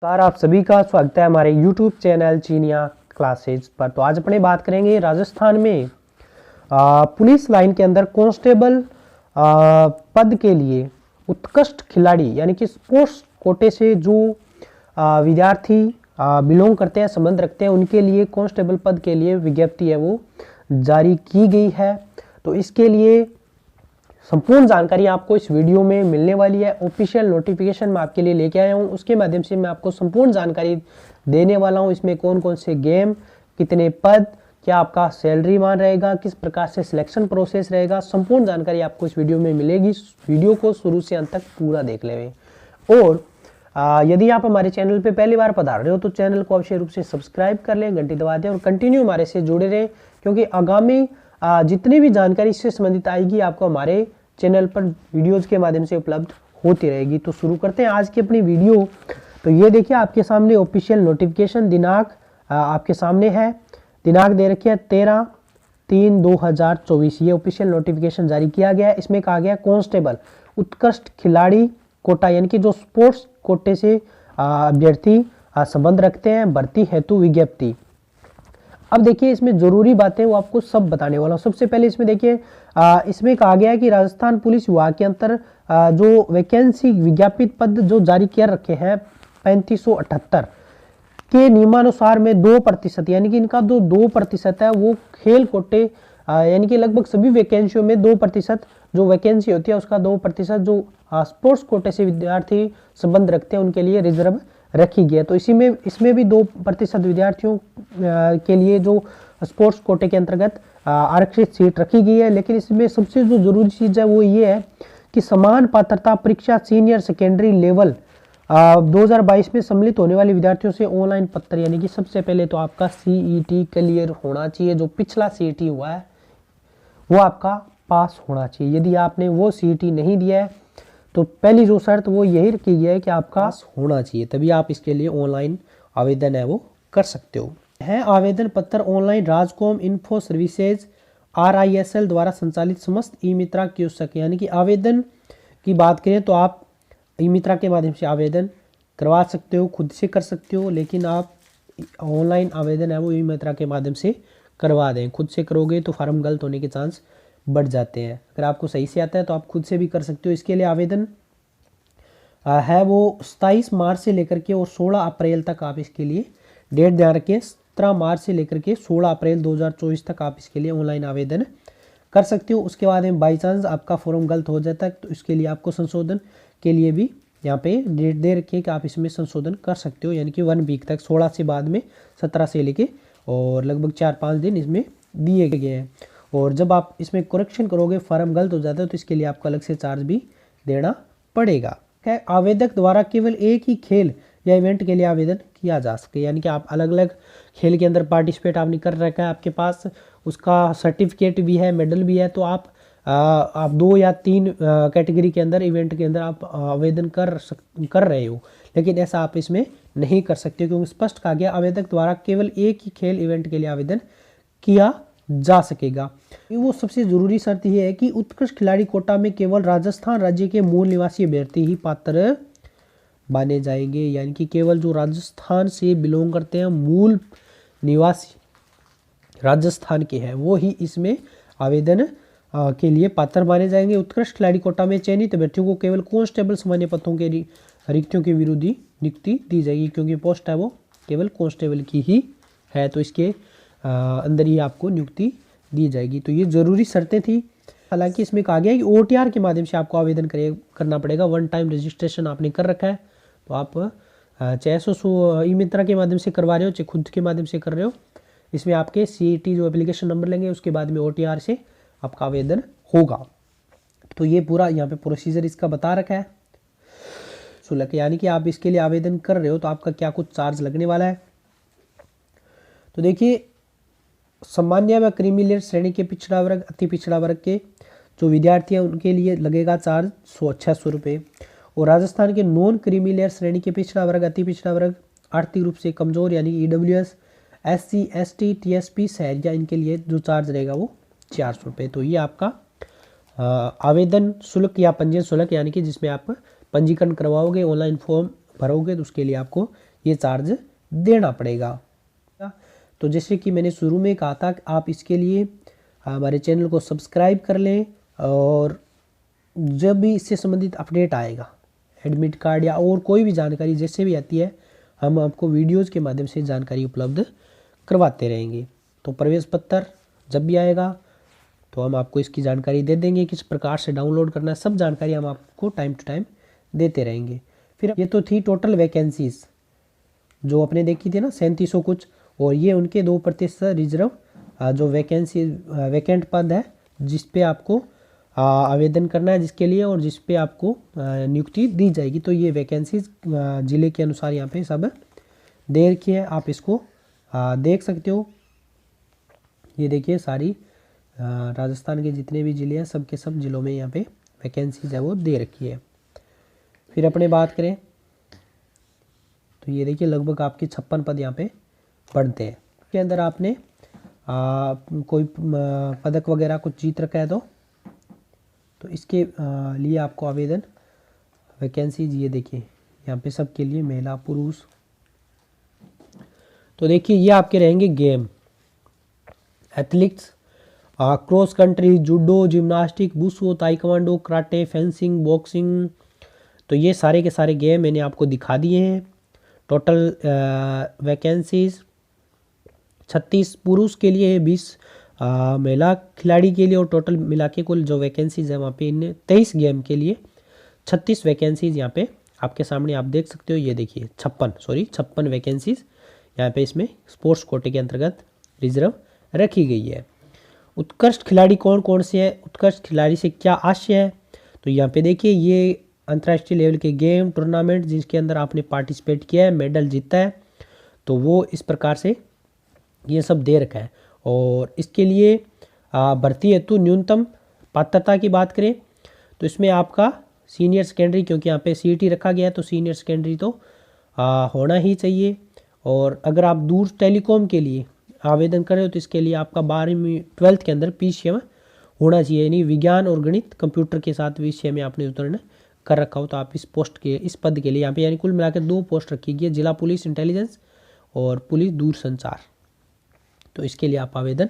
नमस्कार, आप सभी का स्वागत है हमारे YouTube चैनल चीनिया क्लासेज पर। तो आज अपने बात करेंगे राजस्थान में पुलिस लाइन के अंदर कांस्टेबल पद के लिए उत्कृष्ट खिलाड़ी यानी कि स्पोर्ट्स कोटे से जो विद्यार्थी बिलोंग करते हैं, संबंध रखते हैं, उनके लिए कांस्टेबल पद के लिए विज्ञप्ति है वो जारी की गई है। तो इसके लिए संपूर्ण जानकारी आपको इस वीडियो में मिलने वाली है। ऑफिशियल नोटिफिकेशन मैं आपके लिए लेके आया हूँ, उसके माध्यम से मैं आपको संपूर्ण जानकारी देने वाला हूँ। इसमें कौन कौन से गेम, कितने पद, क्या आपका सैलरी मान रहेगा, किस प्रकार से सिलेक्शन प्रोसेस रहेगा, संपूर्ण जानकारी आपको इस वीडियो में मिलेगी। वीडियो को शुरू से अंत तक पूरा देख लें। और यदि आप हमारे चैनल पर पहली बार पधार रहे हो तो चैनल को अवश्य रूप से सब्सक्राइब कर लें, घंटी दबा दें और कंटिन्यू हमारे से जुड़े रहें, क्योंकि आगामी जितनी भी जानकारी इससे संबंधित आएगी आपको हमारे चैनल पर वीडियोज के माध्यम से उपलब्ध होती रहेगी। तो शुरू करते हैं आज की अपनी वीडियो। तो ये देखिए आपके सामने ऑफिशियल नोटिफिकेशन, दिनांक आपके सामने है, दिनांक दे रखी है 13/3/2024। ये ऑफिशियल नोटिफिकेशन जारी किया गया है। इसमें कहा गया कांस्टेबल उत्कृष्ट खिलाड़ी कोटा यानी कि जो स्पोर्ट्स कोटे से अभ्यर्थी संबंध रखते हैं, भर्ती हेतु विज्ञप्ति। अब देखिए इसमें जरूरी बातें वो आपको सब बताने वाला हूँ। सबसे पहले इसमें देखिए इसमें कहा गया है कि राजस्थान पुलिस विभाग के अंतर जो वैकेंसी विज्ञापित पद जो जारी कर रखे हैं 3578 के नियमानुसार में 2% यानी कि इनका जो 2% है वो खेल कोटे यानी कि लगभग सभी वैकेंसियों में 2% जो वैकेंसी होती है उसका 2% जो स्पोर्ट्स कोटे से विद्यार्थी संबंध रखते हैं उनके लिए रिजर्व रखी गई है। तो इसमें भी 2% विद्यार्थियों के लिए जो स्पोर्ट्स कोटे के अंतर्गत आरक्षित सीट रखी गई है। लेकिन इसमें सबसे जो जरूरी चीज है वो ये है कि समान पात्रता परीक्षा सीनियर सेकेंडरी लेवल 2022 में सम्मिलित होने वाले विद्यार्थियों से ऑनलाइन पत्र यानी कि सबसे पहले तो आपका CET क्लियर होना चाहिए। जो पिछला CET हुआ है वो आपका पास होना चाहिए। यदि आपने वो CET नहीं दिया है तो पहली जो शर्त वो यही रखी गई है कि आपका पास होना चाहिए, तभी आप इसके लिए ऑनलाइन आवेदन है वो कर सकते हो। है आवेदन पत्र ऑनलाइन राजकॉम इन्फो सर्विसेज RISL द्वारा संचालित समस्त ई-मित्रा कियोस्क यानी कि आवेदन की बात करें तो आप ई-मित्रा के माध्यम से आवेदन करवा सकते हो, खुद से कर सकते हो, लेकिन आप ऑनलाइन आवेदन है वो ई-मित्रा के माध्यम से करवा दें। खुद से करोगे तो फॉर्म गलत होने के चांस बढ़ जाते हैं। अगर आपको सही से आता है तो आप खुद से भी कर सकते हो। इसके लिए आवेदन है वो 27 मार्च से लेकर के और 16 अप्रैल तक आप इसके लिए डेट ध्यान रखें। 17 मार्च से लेकर के 16 अप्रैल 2024 तक आप इसके लिए ऑनलाइन आवेदन कर सकते हो। उसके बाद में बाई चांस आपका फॉर्म गलत हो जाता है तो इसके लिए आपको संशोधन के लिए भी यहाँ पे डेट दे रखी है कि आप इसमें संशोधन कर सकते हो, यानी कि 1 वीक तक 16 से बाद में 17 से लेके और लगभग 4-5 दिन इसमें दिए गए हैं। और जब आप इसमें करेक्शन करोगे, फॉर्म गलत हो जाता है तो इसके लिए आपको अलग से चार्ज भी देना पड़ेगा। आवेदक द्वारा केवल एक ही खेल या इवेंट के लिए आवेदन किया जा सके, यानी कि आप अलग अलग खेल के अंदर पार्टिसिपेट आपने कर रखा है, आपके पास उसका सर्टिफिकेट भी है, मेडल भी है, तो आप 2 या 3 कैटेगरी के अंदर इवेंट के अंदर आप आवेदन कर रहे हो। लेकिन ऐसा आप इसमें नहीं कर सकते क्योंकि स्पष्ट कहा गया आवेदक द्वारा केवल एक ही खेल इवेंट के लिए आवेदन किया जा सकेगा। वो सबसे जरूरी शर्त यह है कि उत्कृष्ट खिलाड़ी कोटा में केवल राजस्थान राज्य के मूल निवासी अभ्यर्थी ही पात्र माने जाएंगे, यानी कि केवल जो राजस्थान से बिलोंग करते हैं, मूल निवासी राजस्थान के हैं, वो ही इसमें आवेदन के लिए पात्र माने जाएंगे। उत्कृष्ट खिलाड़ी कोटा में चयनित अभ्यर्थियों को केवल कांस्टेबल सामान्य पदों के रिक्तियों के विरुद्ध नियुक्ति दी जाएगी, क्योंकि पोस्ट है वो केवल कांस्टेबल की ही है, तो इसके अंदर ही आपको नियुक्ति दी जाएगी। तो ये जरूरी शर्तें थी। हालांकि इसमें कहा गया है कि OTR के माध्यम से आपको आवेदन करना पड़ेगा। 1 टाइम रजिस्ट्रेशन आपने कर रखा है तो आप चाहे ई-मित्रा के माध्यम से करवा रहे हो, चाहे खुद के माध्यम से कर रहे हो, इसमें आपके CET जो एप्लीकेशन नंबर लेंगे उसके बाद में OTR से आपका आवेदन होगा। तो ये पूरा यहाँ पे प्रोसीजर इसका बता रखा है शुल्क, यानी कि आप इसके लिए आवेदन कर रहे हो तो आपका क्या कुछ चार्ज लगने वाला है। तो देखिए सामान्य व क्रीमी लेयर श्रेणी के पिछड़ा वर्ग, अति पिछड़ा वर्ग के जो विद्यार्थी हैं उनके लिए लगेगा चार्ज 600 रुपये। और राजस्थान के नॉन क्रीमी लेयर श्रेणी के पिछड़ा वर्ग, अति पिछड़ा वर्ग, आर्थिक रूप से कमजोर यानी कि EWS, SC, ST, TSP शहरिया, इनके लिए जो चार्ज रहेगा वो 400 रुपये। तो ये आपका आवेदन शुल्क या पंजीयन शुल्क, यानी कि जिसमें आप पंजीकरण करवाओगे, ऑनलाइन फॉर्म भरोगे तो उसके लिए आपको ये चार्ज देना पड़ेगा। तो जैसे कि मैंने शुरू में कहा था कि आप इसके लिए हमारे चैनल को सब्सक्राइब कर लें, और जब भी इससे संबंधित अपडेट आएगा, एडमिट कार्ड या और कोई भी जानकारी जैसे भी आती है, हम आपको वीडियोज़ के माध्यम से जानकारी उपलब्ध करवाते रहेंगे। तो प्रवेश पत्र जब भी आएगा तो हम आपको इसकी जानकारी दे देंगे, किस प्रकार से डाउनलोड करना है, सब जानकारी हम आपको टाइम टू टाइम देते रहेंगे। फिर ये तो थी टोटल वैकेंसीज जो अपने देखी थी ना 3700 कुछ, और ये उनके 2% रिजर्व जो वैकेंसी वैकेंट पद है जिस पे आपको आवेदन करना है, जिसके लिए और जिस पे आपको नियुक्ति दी जाएगी। तो ये वैकेंसीज ज़िले के अनुसार यहाँ पे सब दे रखी है, आप इसको देख सकते हो। ये देखिए सारी राजस्थान के जितने भी ज़िले हैं सब के सब ज़िलों में यहाँ पे वैकेंसीज है वो दे रखी है। फिर अपने बात करें तो ये देखिए लगभग आपके 56 पद यहाँ पे बढ़ते हैं। के अंदर आपने कोई पदक वगैरह कुछ जीत रखा है तो इसके लिए आपको आवेदन वैकेंसीज ये देखिए यहाँ पे सबके लिए महिला पुरुष। तो देखिए ये आपके रहेंगे game, athletics, cross country, judo, gymnastic, wushu, taekwondo, karate, fencing, boxing. तो ये सारे के सारे गेम मैंने आपको दिखा दिए हैं। टोटल वैकेंसीज 36 पुरुष के लिए है, 20 महिला खिलाड़ी के लिए, और टोटल मिला के कुल जो वैकेंसीज है वहाँ पे इन 23 गेम के लिए 36 वैकेंसीज यहाँ पे आपके सामने आप देख सकते हो। ये देखिए 56 वैकेंसीज यहाँ पे इसमें स्पोर्ट्स कोटे के अंतर्गत रिजर्व रखी गई है। उत्कृष्ट खिलाड़ी कौन कौन से हैं, उत्कृष्ट खिलाड़ी से क्या आशय है, तो यहाँ पे देखिए ये अंतर्राष्ट्रीय लेवल के गेम टूर्नामेंट जिसके अंदर आपने पार्टिसिपेट किया है, मेडल जीता है, तो वो इस प्रकार से ये सब दे रखा है। और इसके लिए भर्ती हेतु न्यूनतम पात्रता की बात करें तो इसमें आपका सीनियर सेकेंडरी, क्योंकि यहाँ पे सीईटी रखा गया है तो सीनियर सेकेंडरी तो होना ही चाहिए। और अगर आप दूर टेलीकॉम के लिए आवेदन करें तो इसके लिए आपका 12वीं 12th के अंदर पीसीएम होना चाहिए, यानी विज्ञान और गणित कंप्यूटर के साथ विषय में आपने उत्तीर्ण कर रखा हो तो आप इस पद के लिए यहाँ पे यानी कुल मिलाकर 2 पोस्ट रखी गई है, जिला पुलिस इंटेलिजेंस और पुलिस दूरसंचार। तो इसके लिए आप आवेदन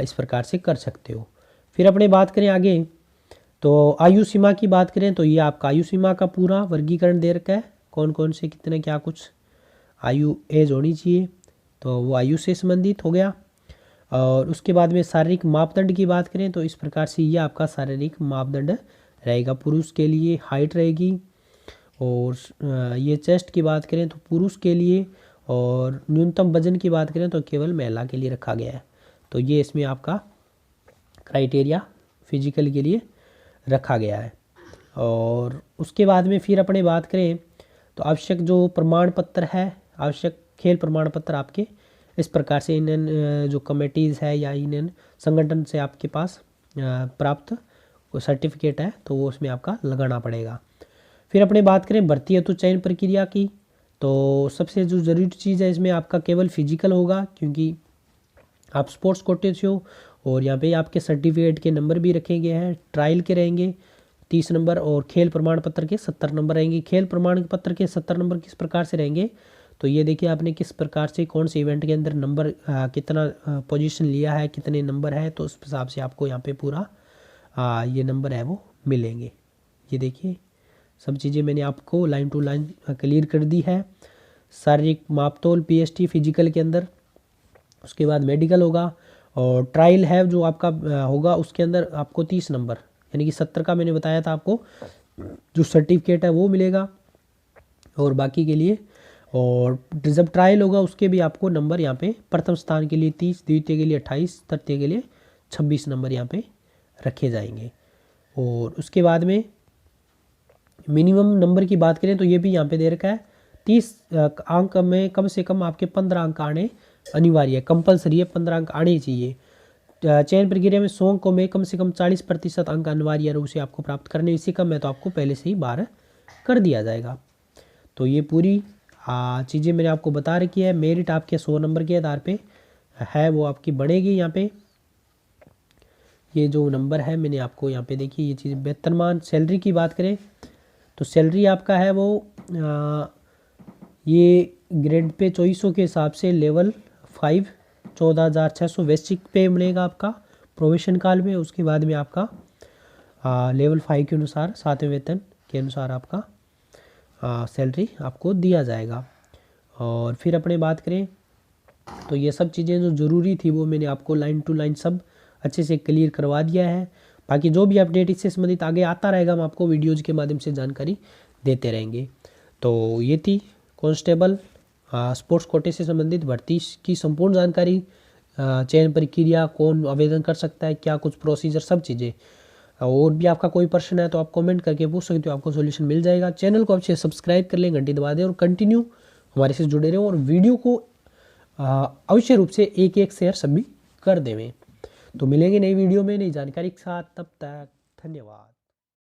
इस प्रकार से कर सकते हो। फिर अपने बात करें आगे तो आयु सीमा की बात करें तो ये आपका आयु सीमा का पूरा वर्गीकरण दे रखा है, कौन कौन से कितने क्या कुछ आयु एज होनी चाहिए, तो वो आयु से संबंधित हो गया। और उसके बाद में शारीरिक मापदंड की बात करें तो इस प्रकार से ये आपका शारीरिक मापदंड रहेगा। पुरुष के लिए हाइट रहेगी, और ये चेस्ट की बात करें तो पुरुष के लिए, और न्यूनतम वजन की बात करें तो केवल महिला के लिए रखा गया है। तो ये इसमें आपका क्राइटेरिया फिजिकल के लिए रखा गया है। और उसके बाद में फिर अपने बात करें तो आवश्यक जो प्रमाण पत्र है, आवश्यक खेल प्रमाण पत्र आपके इस प्रकार से इन जो कमेटीज़ है या इन संगठन से आपके पास प्राप्त कोई सर्टिफिकेट है तो वो उसमें आपका लगाना पड़ेगा। फिर अपने बात करें भर्ती हेतु चयन प्रक्रिया की, तो सबसे जो ज़रूरी चीज़ है इसमें आपका केवल फिजिकल होगा, क्योंकि आप स्पोर्ट्स कोटे से हो, और यहाँ पे आपके सर्टिफिकेट के नंबर भी रखे गए हैं। ट्रायल के रहेंगे 30 नंबर और खेल प्रमाण पत्र के 70 नंबर रहेंगे। खेल प्रमाण पत्र के 70 नंबर किस प्रकार से रहेंगे, तो ये देखिए आपने किस प्रकार से कौन से इवेंट के अंदर नंबर कितना पोजीशन लिया है, कितने नंबर है, तो उस हिसाब से आपको यहाँ पे पूरा ये नंबर है वो मिलेंगे। ये देखिए सब चीज़ें मैंने आपको लाइन टू लाइन क्लियर कर दी है। शारीरिक मापतोल पीएसटी फिजिकल के अंदर, उसके बाद मेडिकल होगा, और ट्रायल है जो आपका होगा उसके अंदर आपको 30 नंबर यानी कि 70 का मैंने बताया था आपको जो सर्टिफिकेट है वो मिलेगा, और बाकी के लिए। और जब ट्रायल होगा उसके भी आपको नंबर यहाँ पे प्रथम स्थान के लिए 30, द्वितीय के लिए 28, तृतीय के लिए 26 नंबर यहाँ पे रखे जाएंगे। और उसके बाद में मिनिमम नंबर की बात करें तो ये भी यहाँ पे दे रखा है 30 अंक में कम से कम आपके 15 अंक आने अनिवार्य है, कंपलसरी है, 15 अंक आने चाहिए। चयन प्रक्रिया में 100 अंकों में कम से कम 40% अंक अनिवार्य रूप से आपको प्राप्त करने, इससे कम है तो आपको पहले से ही बाहर कर दिया जाएगा। तो ये पूरी चीज़ें मैंने आपको बता रखी है। मेरिट आपके 100 नंबर के आधार पे है वो आपकी बढ़ेगी। यहाँ पे ये जो नंबर है मैंने आपको यहाँ पे देखिए ये चीज़ वेतनमान। सैलरी की बात करें तो सैलरी आपका है वो ये ग्रेड पे 2400 के हिसाब से लेवल 5 14,600 बेसिक पे मिलेगा आपका प्रोबेशन काल में। उसके बाद में आपका लेवल 5 के अनुसार 7वें वेतन के अनुसार आपका सैलरी आपको दिया जाएगा। और फिर अपने बात करें तो ये सब चीज़ें जो ज़रूरी थी वो मैंने आपको लाइन टू लाइन सब अच्छे से क्लियर करवा दिया है। बाकी जो भी अपडेट इससे संबंधित आगे आता रहेगा हम आपको वीडियोज़ के माध्यम से जानकारी देते रहेंगे। तो ये थी कांस्टेबल स्पोर्ट्स कोटे से संबंधित भर्ती की संपूर्ण जानकारी, चयन प्रक्रिया, कौन आवेदन कर सकता है, क्या कुछ प्रोसीजर, सब चीज़ें। और भी आपका कोई प्रश्न है तो आप कमेंट करके पूछ सकते हो, आपको सॉल्यूशन मिल जाएगा। चैनल को अच्छे सब्सक्राइब कर लें, घंटी दबा दें और कंटिन्यू हमारे से जुड़े रहें और वीडियो को अवश्य रूप से एक शेयर सभी कर देवें। तो मिलेंगे नई वीडियो में नई जानकारी के साथ, तब तक धन्यवाद।